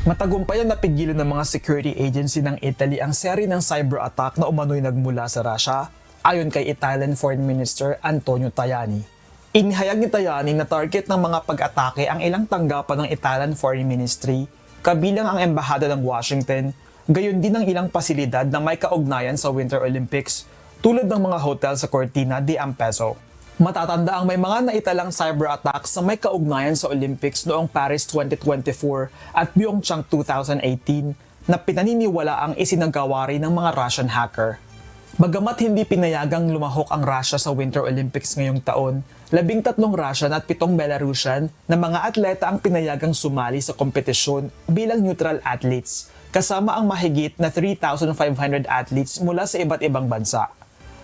Matagumpayan na pigilan ng mga security agency ng Italy ang seri ng cyber attack na umano'y nagmula sa Russia, ayon kay Italian Foreign Minister Antonio Tajani. Inihayag ni Tajani na target ng mga pag-atake ang ilang tanggapan ng Italian Foreign Ministry, kabilang ang Embahada ng Washington, gayon din ang ilang pasilidad na may kaugnayan sa Winter Olympics, tulad ng mga hotel sa Cortina d'Ampezzo. Matatanda ang may mga naitalang cyber attacks na may kaugnayan sa Olympics noong Paris 2024 at Pyeongchang 2018 na pinaniniwala ang isinagawa rin ng mga Russian hacker. Bagamat hindi pinayagang lumahok ang Russia sa Winter Olympics ngayong taon, 13 Russian at 7 Belarusian na mga atleta ang pinayagang sumali sa kompetisyon bilang neutral athletes, kasama ang mahigit na 3,500 athletes mula sa iba't ibang bansa.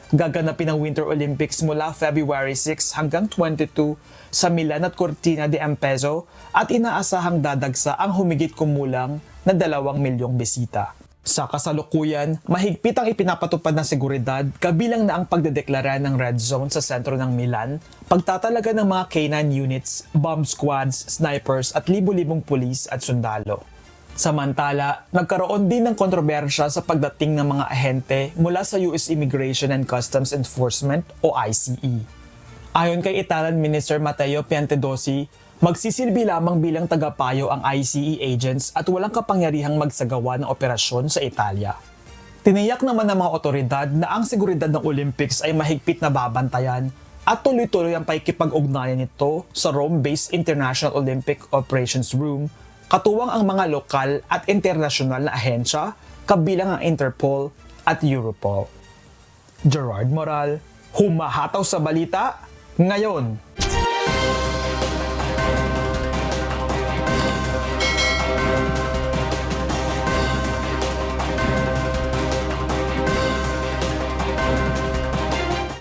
Gaganapin ang Winter Olympics mula February 6 hanggang 22 sa Milan at Cortina d'Ampezzo at inaasahang dadagsa ang humigit kumulang na 2 milyong bisita. Sa kasalukuyan, mahigpit ang ipinapatupad na seguridad kabilang na ang pagdedeklara ng red zone sa sentro ng Milan, pagtatalaga ng mga K9 units, bomb squads, snipers at libu-libong pulis at sundalo. Samantala, nagkaroon din ng kontrobersya sa pagdating ng mga ahente mula sa US Immigration and Customs Enforcement o ICE. Ayon kay Italian Minister Matteo Piantedosi, magsisilbi lamang bilang tagapayo ang ICE agents at walang kapangyarihang magsagawa ng operasyon sa Italia. Tiniyak naman ng mga otoridad na ang seguridad ng Olympics ay mahigpit na babantayan at tuloy-tuloy ang pakikipag-ugnayan nito sa Rome-based International Olympic Operations Room, katuwang ang mga lokal at internasyonal na ahensya, kabilang ang Interpol at Europol. Gerard Moral, humahataw sa balita ngayon.